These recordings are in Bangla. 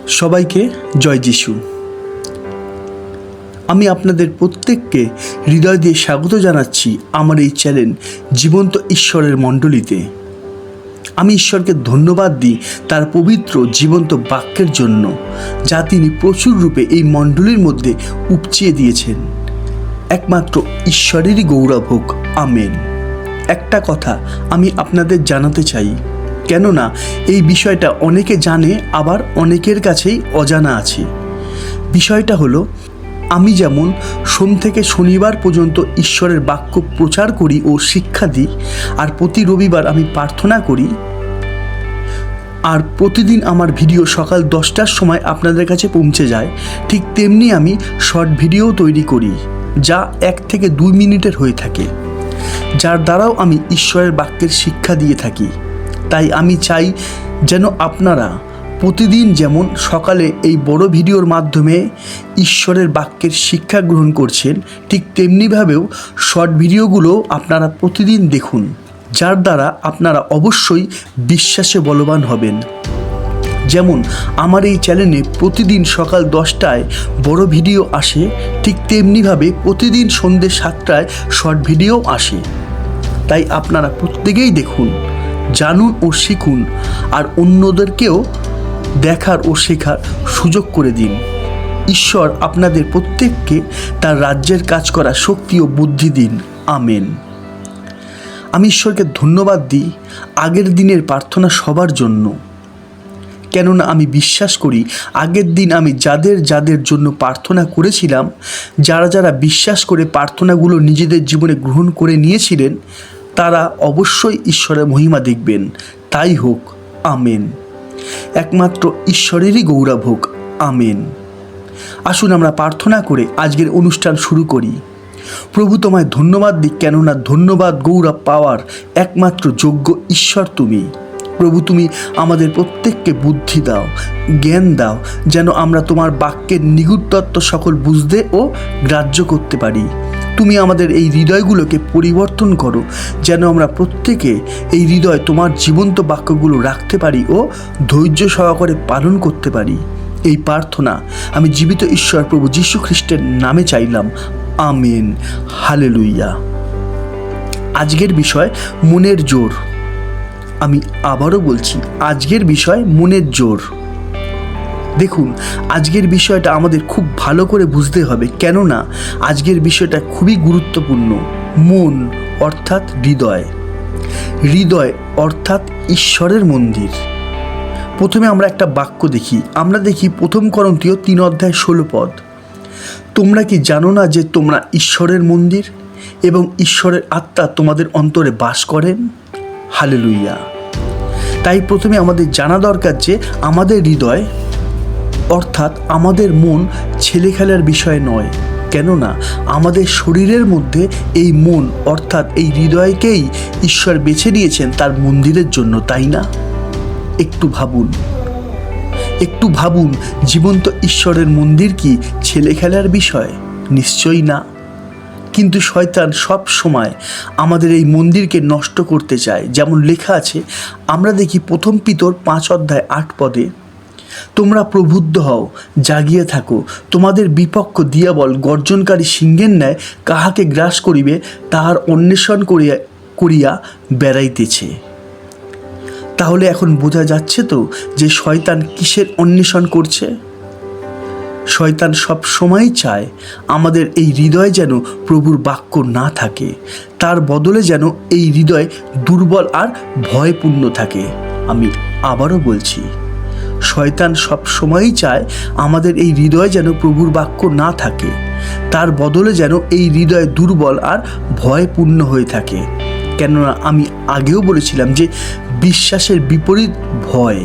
সবাইকে জয় যিশু। আমি আপনাদের প্রত্যেককে হৃদয় দিয়ে স্বাগত জানাচ্ছি আমার এই চ্যানেল জীবন্ত ঈশ্বরের মণ্ডলীতে। আমি ঈশ্বরকে ধন্যবাদ দিই তার পবিত্র জীবন্ত বাক্যের জন্য, যা তিনি প্রচুর রূপে এই মণ্ডলীর মধ্যে উপচিয়ে দিয়েছেন। একমাত্র ঈশ্বরেরই গৌরব হোক, আমেন। একটা কথা আমি আপনাদের জানাতে চাই, কেননা এই বিষয়টা অনেকে জানে, আবার অনেকের কাছেই অজানা আছে। বিষয়টা হলো, আমি যেমন সোম থেকে শনিবার পর্যন্ত ঈশ্বরের বাক্য প্রচার করি ও শিক্ষা দিই, আর প্রতি রবিবার আমি প্রার্থনা করি, আর প্রতিদিন আমার ভিডিও সকাল 10টার সময় আপনাদের কাছে পৌঁছে যায়, ঠিক তেমনি আমি শর্ট ভিডিও তৈরি করি, যা 1 থেকে 2 মিনিটের হয়ে থাকে, যার দ্বারাও আমি ঈশ্বরের বাক্যের শিক্ষা দিয়ে থাকি। তাই আমি চাই যেন আপনারা প্রতিদিন যেমন সকালে এই বড় ভিডিওর মাধ্যমে ঈশ্বরের বাক্যের শিক্ষা গ্রহণ করছেন, ঠিক তেমনিভাবেও শর্ট ভিডিওগুলো আপনারা প্রতিদিন দেখুন, যার দ্বারা আপনারা অবশ্যই বিশ্বাসে বলবান হবেন। যেমন আমার এই চ্যানেলে প্রতিদিন সকাল 10টায় বড় ভিডিও আসে, ঠিক তেমনিভাবে প্রতিদিন সন্ধ্যে 7টায় শর্ট ভিডিও আসে। তাই আপনারা প্রত্যেকেই দেখুন, জানুন ও শিখুন, আর অন্যদেরকেও দেখার ও শেখার সুযোগ করে দিন। ঈশ্বর আপনাদের প্রত্যেককে তার রাজ্যের কাজ করা শক্তি ও বুদ্ধি দিন, আমেন। আমি ঈশ্বরকে ধন্যবাদ দিই আগের দিনের প্রার্থনা সবার জন্য, কেননা আমি বিশ্বাস করি আগের দিন আমি যাদের যাদের জন্য প্রার্থনা করেছিলাম, যারা যারা বিশ্বাস করে প্রার্থনাগুলো নিজেদের জীবনে গ্রহণ করে নিয়েছিলেন, তারা অবশ্যই ঈশ্বরের মহিমা দেখবেন। তাই হোক, আমেন। একমাত্র ঈশ্বরেরই গৌরব হোক, আমেন। আসুন আমরা প্রার্থনা করে আজকের অনুষ্ঠান শুরু করি। প্রভু, তোমায় ধন্যবাদ দিই, কেননা ধন্যবাদ গৌরব পাওয়ার একমাত্র যোগ্য ঈশ্বর তুমি। প্রভু, তুমি আমাদের প্রত্যেককে বুদ্ধি দাও, জ্ঞান দাও, যেন আমরা তোমার বাক্যের নিগুড় তত্ত্ব সকল বুঝতে ও গ্রাহ্য করতে পারি। তুমি আমাদের এই হৃদয়গুলোকে পরিবর্তন করো, যেন আমরা প্রত্যেকে এই হৃদয় তোমার জীবন্ত বাক্যগুলো রাখতে পারি ও ধৈর্য সহকারে পালন করতে পারি। এই প্রার্থনা আমি জীবিত ঈশ্বর প্রভু যীশু খ্রিস্টের নামে চাইলাম, আমেন, হালেলুইয়া। আজকের বিষয় মনের জোর। আমি আবারও বলছি, আজকের বিষয় মনের জোর। দেখুন, আজকের বিষয়টা আমাদের খুব ভালো করে বুঝতে হবে, কেননা আজকের বিষয়টা খুবই গুরুত্বপূর্ণ। মন অর্থাৎ হৃদয়, হৃদয় অর্থাৎ ঈশ্বরের মন্দির। প্রথমে আমরা একটা বাক্য দেখি, আমরা দেখি 1 করন্থীয় 3:16। তোমরা কি জানো না যে তোমরা ঈশ্বরের মন্দির এবং ঈশ্বরের আত্মা তোমাদের অন্তরে বাস করেন? হালেলুইয়া। তাই প্রথমে আমাদের জানা দরকার যে আমাদের হৃদয় অর্থাৎ আমাদের মন ছেলে খেলার বিষয় নয়, কেননা আমাদের শরীরের মধ্যে এই মন অর্থাৎ এই হৃদয়কেই ঈশ্বর বেছে নিয়েছেন তার মন্দিরের জন্য, তাই না? একটু ভাবুন, জীবন্ত ঈশ্বরের মন্দির কি ছেলে খেলার বিষয়? নিশ্চয়ই না। কিন্তু শয়তান সব সময় আমাদের এই মন্দিরকে নষ্ট করতে চায়। যেমন লেখা আছে, আমরা দেখি 1 পিতর 5:8, তোমরা প্রবুদ্ধ হও, জাগিয়ে থাকো, তোমাদের বিপক্ষ দিয়াবল গর্জনকারী সিংহের ন্যায় কাহাকে গ্রাস করিবে তাহার অন্বেষণ করিয়া বেড়াইতেছে। তাহলে এখন বোঝা যাচ্ছে তো যে শয়তান কিসের অন্বেষণ করছে। শয়তান সব সময় চায় আমাদের এই হৃদয় যেন প্রভুর বাক্য না থাকে, তার বদলে যেন এই হৃদয় দুর্বল আর ভয়পূর্ণ থাকে। আমি আবারও বলছি, শয়তান সব সময়ই চায় আমাদের এই হৃদয় যেন প্রভুর বাক্য না থাকে, তার বদলে যেন এই হৃদয় দুর্বল আর ভয়পূর্ণ হয়ে থাকে। কেননা আমি আগেও বলেছিলাম যে বিশ্বাসের বিপরীত ভয়।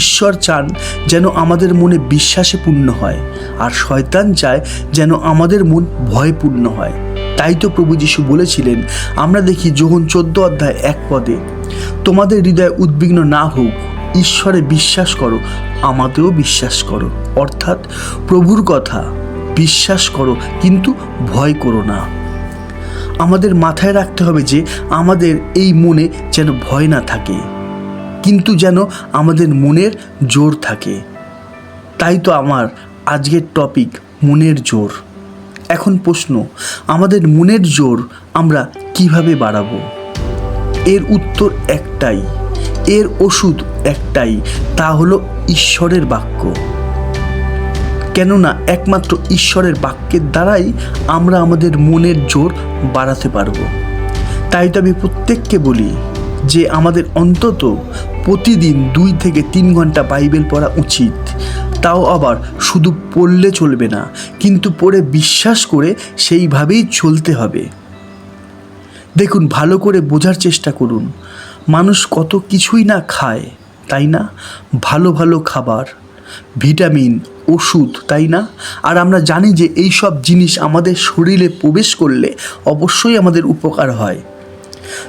ঈশ্বর চান যেন আমাদের মনে বিশ্বাসে পূর্ণ হয়, আর শয়তান চায় যেন আমাদের মন ভয়পূর্ণ হয়। তাই তো প্রভু যীশু বলেছিলেন, আমরা দেখি যোহন 14:1, তোমাদের হৃদয় উদ্বিগ্ন না হোক, ঈশ্বরে বিশ্বাস করো, আমাতেও বিশ্বাস করো। অর্থাৎ প্রভুর কথা বিশ্বাস করো, কিন্তু ভয় করো না। আমাদের মাথায় রাখতে হবে যে আমাদের এই মনে যেন ভয় না থাকে, কিন্তু যেন আমাদের মনের জোর থাকে। তাই তো আমার আজকের টপিক মনের জোর। এখন প্রশ্ন, আমাদের মনের জোর আমরা কিভাবে বাড়াবো? এর উত্তর একটাই, এর ওষুধ একটাই, তা হলো ঈশ্বরের বাক্য। কেননা একমাত্র ঈশ্বরের বাক্যের দ্বারাই আমরা আমাদের মনের জোর বাড়াতে পারবো। তাই তো আমি প্রত্যেককে বলি যে আমাদের অন্তত প্রতিদিন 2 থেকে 3 ঘন্টা বাইবেল পড়া উচিত। তাও আবার শুধু পড়লে চলবে না, কিন্তু পড়ে বিশ্বাস করে সেইভাবেই চলতে হবে। দেখুন, ভালো করে বোঝার চেষ্টা করুন, মানুষ কত কিছুই না খায়, তাই না? ভালো ভালো খাবার, ভিটামিন, ওষুধ, তাই না? আর আমরা জানি যে এই সব জিনিস আমাদের শরীরে প্রবেশ করলে অবশ্যই আমাদের উপকার হয়।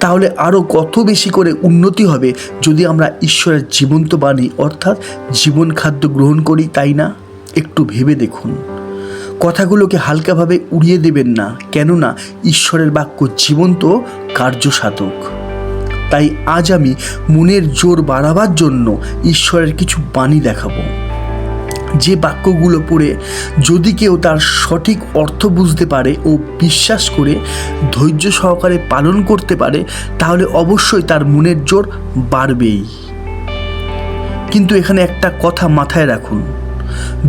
তাহলে আরও কত বেশি করে উন্নতি হবে যদি আমরা ঈশ্বরের জীবন্ত বাণী অর্থাৎ জীবন খাদ্য গ্রহণ করি, তাই না? একটু ভেবে দেখুন, কথাগুলোকে হালকাভাবে উড়িয়ে দেবেন না, কেননা ঈশ্বরের বাক্য জীবন্ত কার্যসাধক। তাই আজ আমি মনের জোর বাড়াবার জন্য ঈশ্বরের কিছু বাণী দেখাবো, যে বাক্যগুলো পড়ে যদি কেউ তার সঠিক অর্থ বুঝতে পারে ও বিশ্বাস করে ধৈর্য সহকারে পালন করতে পারে, তাহলে অবশ্যই তার মনের জোর বাড়বেই। কিন্তু এখানে একটা কথা মাথায় রাখুন,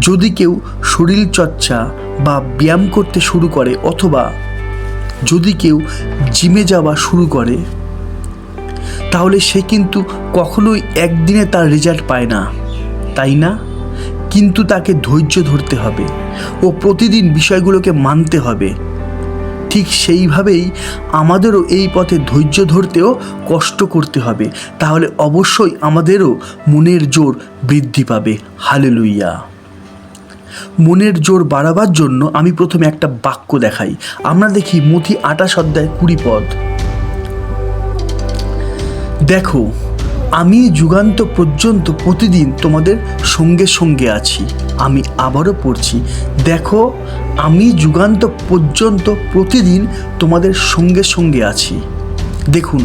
যদি কেউ শরীরচর্চা বা ব্যায়াম করতে শুরু করে অথবা যদি কেউ জিমে যাওয়া শুরু করে, তাহলে সে কিন্তু কখনোই একদিনে তার রেজাল্ট পায় না, তাই না? কিন্তু তাকে ধৈর্য ধরতে হবে ও প্রতিদিন বিষয়গুলোকে মানতে হবে। ঠিক সেইভাবেই আমাদেরও এই পথে ধৈর্য ধরতেও কষ্ট করতে হবে, তাহলে অবশ্যই আমাদেরও মনের জোর বৃদ্ধি পাবে। হালেলুইয়া। মনের জোর বাড়াবার জন্য আমি প্রথমে একটা বাক্য দেখাই। আমরা দেখি মথি 28 অধ্যায় 20 পদ। দেখো, আমি যুগান্ত পর্যন্ত প্রতিদিন তোমাদের সঙ্গে সঙ্গে আছি। আমি আবারও পড়ছি, দেখো, আমি যুগান্ত পর্যন্ত প্রতিদিন তোমাদের সঙ্গে সঙ্গে আছি। দেখুন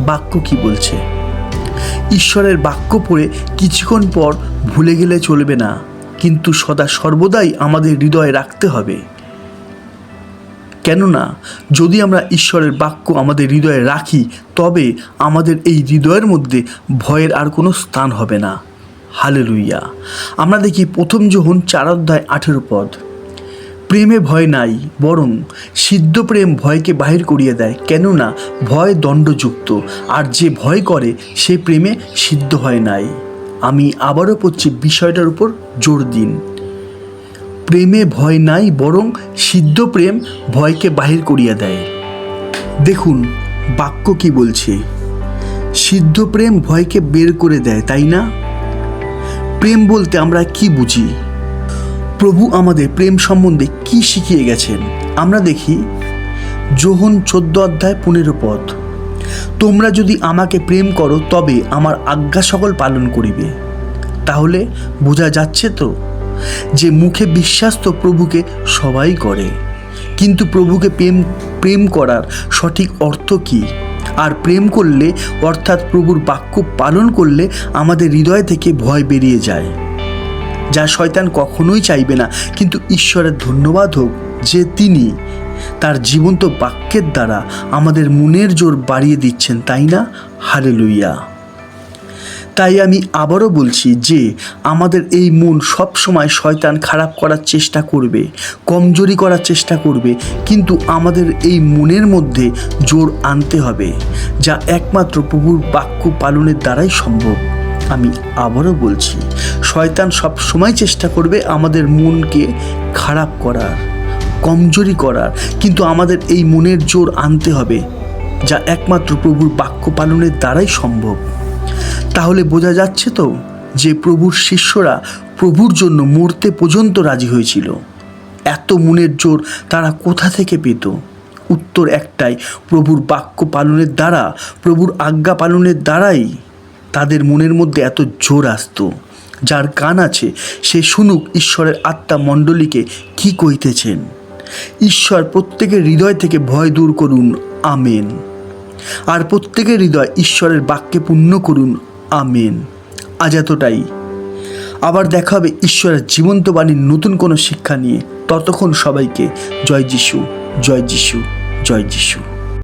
বাক্য কি বলছে। ঈশ্বরের বাক্য পড়ে কিছুক্ষণ পর ভুলে গেলে চলবে না, কিন্তু সদা সর্বদাই আমাদের হৃদয়ে রাখতে হবে। কেননা যদি আমরা ঈশ্বরের বাক্য আমাদের হৃদয়ে রাখি, তবে আমাদের এই হৃদয়ের মধ্যে ভয়ের আর কোনো স্থান হবে না। হালেলুইয়া। আমরা দেখি 1 যোহন 4 অধ্যায় 18 পদ। প্রেমে ভয় নাই, বরং সিদ্ধ প্রেম ভয়কে বাহির করিয়ে দেয়, কেননা ভয় দণ্ডযুক্ত, আর যে ভয় করে সে প্রেমে সিদ্ধ হয় নাই। আমি আবারও পড়ছি, বিষয়টার উপর জোর দিন। প্রেমে ভয় নাই, বরং সিদ্ধ প্রেম ভয়কে বাহির করিয়া দেয়। দেখুন বাক্য কি বলছে, সিদ্ধ প্রেম ভয়কে বের করে দেয়, তাই না? প্রেম বলতে আমরা কি বুঝি? প্রভু আমাদের প্রেম সম্বন্ধে কি শিখিয়ে গেছেন? আমরা দেখি যোহন 14 অধ্যায় 15 পদ। তোমরা যদি আমাকে প্রেম করো তবে আমার আজ্ঞা সকল পালন করিবে। তাহলে বোঝা যাচ্ছে তো যে মুখে বিশ্বাস তো প্রভুকে সবাই করে, কিন্তু প্রভুকে প্রেম করার সঠিক অর্থ কি? আর প্রেম করলে অর্থাৎ প্রভুর বাক্য পালন করলে আমাদের হৃদয় থেকে ভয় বেরিয়ে যায়, যা শয়তান কখনোই চাইবে না। কিন্তু ঈশ্বরের ধন্যবাদ হোক যে তিনি তার জীবন্ত বাক্যের দ্বারা আমাদের মনের জোর বাড়িয়ে দিচ্ছেন, তাই না? হালেলুইয়া। তাই আমি আবারও বলছি যে আমাদের এই মন সব সময় শয়তান খারাপ করার চেষ্টা করবে, কমজোরি করার চেষ্টা করবে, কিন্তু আমাদের এই মনের মধ্যে জোর আনতে হবে, যা একমাত্র প্রভুর বাক্য পালনের দ্বারাই সম্ভব। আমি আবারও বলছি, শয়তান সব সময় চেষ্টা করবে আমাদের মনকে খারাপ করার, কমজোরি করার, কিন্তু আমাদের এই মনের জোর আনতে হবে, যা একমাত্র প্রভুর বাক্য পালনের দ্বারাই সম্ভব। তাহলে বোঝা যাচ্ছে তো যে প্রভুর শিষ্যরা প্রভুর জন্য মরতে পর্যন্ত রাজি হয়েছিল। এত মনের জোর তারা কোথা থেকে পেত? উত্তর একটাই, প্রভুর বাক্য পালনের দ্বারা, প্রভুর আজ্ঞা পালনের দ্বারাই তাদের মনের মধ্যে এত জোর আসতো। যার কান আছে সে শুনুক ঈশ্বরের আত্মা মণ্ডলীকে কি কইতেছেন। ঈশ্বর প্রত্যেকের হৃদয় থেকে ভয় দূর করুন, আমেন। আর প্রত্যেকের হৃদয় ঈশ্বরের বাক্যে পূর্ণ করুন, আমেন। আজ এতটাই। আবার দেখা হবে ঈশ্বরের জীবন্ত বাণীর নতুন কোনো শিক্ষা নিয়ে। ততক্ষণ সবাইকে জয় যিশু, জয় যিশু, জয় যিশু।